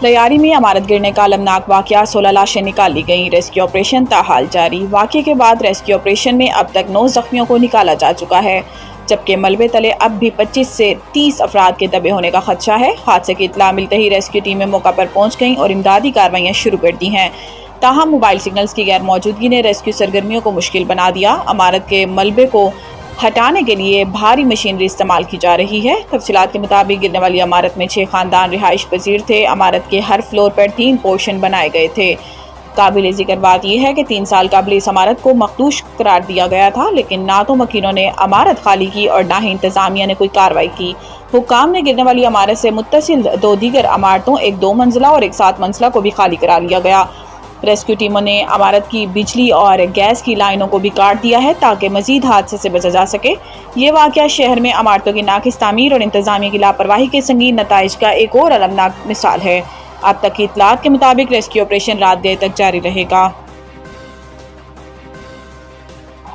لیاری میں عمارت گرنے کا المناک واقعہ، 16 لاشیں نکال لی گئیں، ریسکیو آپریشن تاحال جاری۔ واقعے کے بعد ریسکیو آپریشن میں اب تک 9 زخمیوں کو نکالا جا چکا ہے، جبکہ ملبے تلے اب بھی 25 سے 30 افراد کے دبے ہونے کا خدشہ ہے۔ حادثے کی اطلاع ملتے ہی ریسکیو ٹیمیں موقع پر پہنچ گئیں اور امدادی کارروائیاں شروع کر دی ہیں، تاہم موبائل سگنلز کی غیر موجودگی نے ریسکیو سرگرمیوں کو مشکل بنا دیا۔ عمارت کے ملبے کو ہٹانے کے لیے بھاری مشینری استعمال کی جا رہی ہے۔ تفصیلات کے مطابق گرنے والی عمارت میں 6 خاندان رہائش پذیر تھے۔ عمارت کے ہر فلور پر 3 پورشن بنائے گئے تھے۔ قابل ذکر بات یہ ہے کہ 3 سال قبل اس عمارت کو مخدوش قرار دیا گیا تھا، لیکن نہ تو مکینوں نے عمارت خالی کی اور نہ ہی انتظامیہ نے کوئی کارروائی کی۔ حکام نے گرنے والی عمارت سے متصل 2 دیگر عمارتوں، ایک 2 منزلہ اور ایک 7 منزلہ کو بھی خالی کرا لیا گیا۔ ریسکیو ٹیموں نے عمارت کی بجلی اور گیس کی لائنوں کو بھی کاٹ دیا ہے تاکہ مزید حادثے سے بچا جا سکے۔ یہ واقعہ شہر میں عمارتوں کی ناقص تعمیر اور انتظامیہ کی لاپرواہی کے سنگین نتائج کا ایک اور المناک مثال ہے۔ اب تک کی اطلاعات کے مطابق ریسکیو آپریشن رات گئے تک جاری رہے گا۔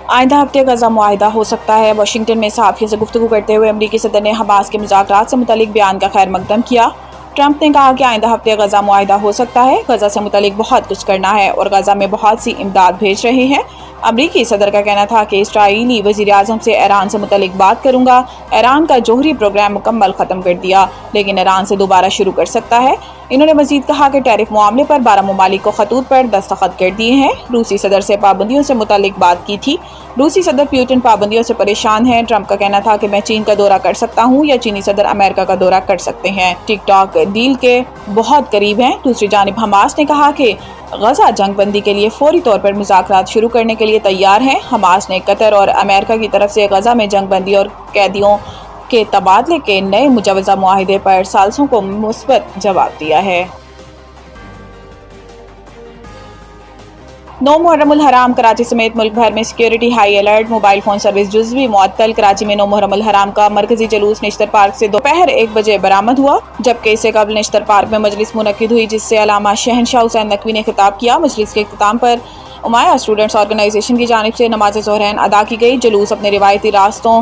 آئندہ ہفتے غزہ معاہدہ ہو سکتا ہے۔ واشنگٹن میں صحافیوں سے گفتگو کرتے ہوئے امریکی صدر نے حماس کے مذاکرات سے متعلق بیان کا خیر مقدم کیا۔ ٹرمپ نے کہا کہ آئندہ ہفتے غزہ معاہدہ ہو سکتا ہے۔ غزہ سے متعلق بہت کچھ کرنا ہے اور غزہ میں بہت سی امداد بھیج رہے ہیں۔ امریکی صدر کا کہنا تھا کہ اسرائیلی وزیر اعظم سے ایران سے متعلق بات کروں گا۔ ایران کا جوہری پروگرام مکمل ختم کر دیا، لیکن ایران سے دوبارہ شروع کر سکتا ہے۔ انہوں نے مزید کہا کہ ٹیرف معاملے پر 12 ممالک کو خطوط پر دستخط کر دیے ہیں۔ روسی صدر سے پابندیوں سے متعلق بات کی تھی۔ روسی صدر پیوٹن پابندیوں سے پریشان ہیں۔ ٹرمپ کا کہنا تھا کہ میں چین کا دورہ کر سکتا ہوں یا چینی صدر امریکہ کا دورہ کر سکتے ہیں۔ ٹک ٹاک ڈیل کے بہت قریب ہیں۔ دوسری جانب حماس نے کہا کہ غزہ جنگ بندی کے لیے فوری طور پر مذاکرات شروع کرنے کے لیے تیار ہیں۔ حماس نے قطر اور امریکہ کی طرف سے غزہ میں جنگ بندی اور قیدیوں کے تبادلے کے نئے مجوزہ معاہدے پر ثالثوں کو مثبت جواب دیا ہے۔ 9 محرم الحرام، کراچی سمیت ملک بھر میں security high alert, mobile phone service جزوی معطل۔ کراچی میں 9 محرم الحرام کا مرکزی جلوس نشتر پارک سے دوپہر 1 بجے برآمد ہوا، جبکہ اس سے قبل نشتر پارک میں مجلس منعقد ہوئی جس سے علامہ شہنشاہ حسین نقوی نے خطاب کیا۔ مجلس کے اختتام پر امیہ اسٹوڈنٹس آرگنائزیشن کی جانب سے نماز ظہرین ادا کی گئی۔ جلوس اپنے روایتی راستوں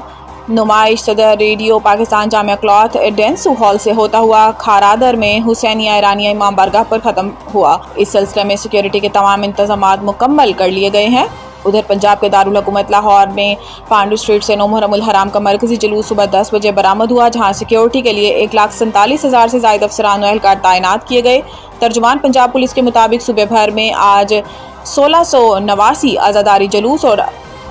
نمائش صدر ریڈیو پاکستان جامعہ کلاتھ ڈینسو ہال سے ہوتا ہوا کھارادر میں حسینیہ ایرانیہ امام بارگاہ پر ختم ہوا۔ اس سلسلے میں سیکیورٹی کے تمام انتظامات مکمل کر لیے گئے ہیں۔ ادھر پنجاب کے دارالحکومت لاہور میں پانڈو اسٹریٹ سے 9 محرم الحرام کا مرکزی جلوس صبح 10 بجے برآمد ہوا، جہاں سیکیورٹی کے لیے 1,47,000 سے زائد افسران و اہلکار تعینات کیے گئے۔ ترجمان پنجاب پولیس کے مطابق صوبے بھر میں آج 1689 عزاداری جلوس اور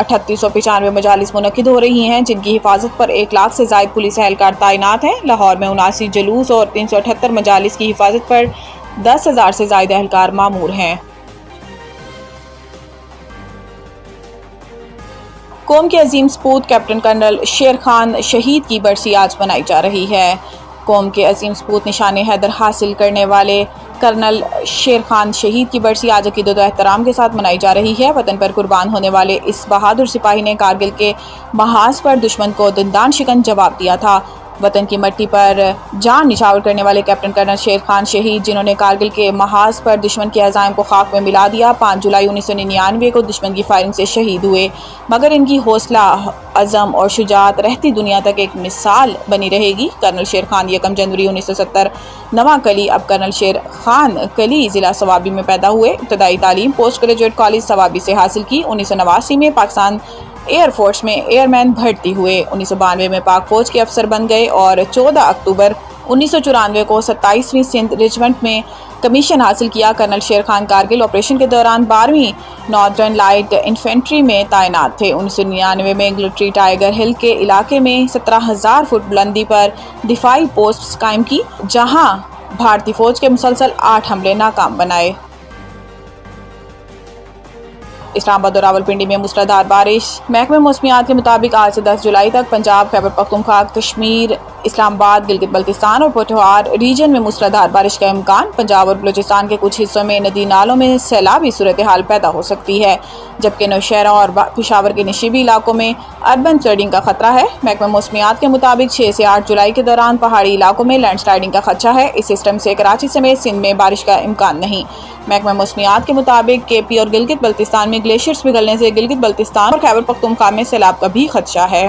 3895 مجالس منعقد ہو رہی ہیں، جن کی حفاظت پر 1 لاکھ سے زائد پولیس اہلکار تعینات ہیں۔ لاہور میں 79 جلوس اور 378 مجالس کی حفاظت پر 10,000 سے زائد اہلکار مامور ہیں۔ قوم کے عظیم سپوت کیپٹن کرنل شیر خان شہید کی برسی آج منائی جا رہی ہے۔ قوم کے عظیم سپوت نشان حیدر حاصل کرنے والے کرنل شیر خان شہید کی برسی آج عقیدت و احترام کے ساتھ منائی جا رہی ہے۔ وطن پر قربان ہونے والے اس بہادر سپاہی نے کارگل کے محاذ پر دشمن کو دندان شکن جواب دیا تھا۔ وطن کی مٹی پر جان نچھاور کرنے والے کیپٹن کرنل شیر خان شہید، جنہوں نے کارگل کے محاذ پر دشمن کے عزائم کو خاک میں ملا دیا، 5 جولائی 1999 کو دشمن کی فائرنگ سے شہید ہوئے، مگر ان کی حوصلہ عزم اور شجاعت رہتی دنیا تک ایک مثال بنی رہے گی۔ کرنل شیر خان 1 جنوری 1970 نواں کلی اب کرنل شیر خان کلی ضلع صوابی میں پیدا ہوئے۔ ابتدائی تعلیم پوسٹ گریجویٹ کالج صوابی سے حاصل کی۔ 1989 میں پاکستان ایئر فورس میں ایئر مین بھرتی ہوئے۔ 1992 میں پاک فوج کے افسر بن گئے اور 14 اکتوبر 1994 کو 27ویں سندھ ریجمنٹ میں کمیشن حاصل کیا۔ کرنل شیر خان کارگل آپریشن کے دوران 12ویں ناردرن لائٹ انفینٹری میں تعینات تھے۔ 1999 میں گلٹری ٹائیگر ہل کے علاقے میں 17,000 فٹ بلندی پر دفاعی پوسٹ قائم کی، جہاں بھارتی فوج کے مسلسل 8 حملے ناکام بنائے۔ اسلام آباد اور راولپنڈی میں موسلادھار بارش۔ محکمہ موسمیات کے مطابق آج سے 10 جولائی تک پنجاب، خیبر پختونخوا، کشمیر، اسلام آباد، گلگت بلتستان اور پوٹھوہار ریجن میں موسلادھار بارش کا امکان۔ پنجاب اور بلوچستان کے کچھ حصوں میں ندی نالوں میں سیلابی صورتحال پیدا ہو سکتی ہے، جبکہ نوشہرہ اور پشاور کے نشیبی علاقوں میں اربن فلڈنگ کا خطرہ ہے۔ محکمہ موسمیات کے مطابق 6 سے 8 جولائی کے دوران پہاڑی علاقوں میں لینڈ سلائڈنگ کا خدشہ ہے۔ اس سسٹم سے کراچی سمیت سندھ میں بارش کا امکان نہیں۔ محکمہ موسمیات کے مطابق کے پی اور گلگت بلتستان میں گلیشیئرز پگھلنے سے گلگت بلتستان اور خیبر پختونخوا میں سیلاب کا بھی خدشہ ہے۔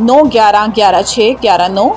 9-11, 11-6, 11-9,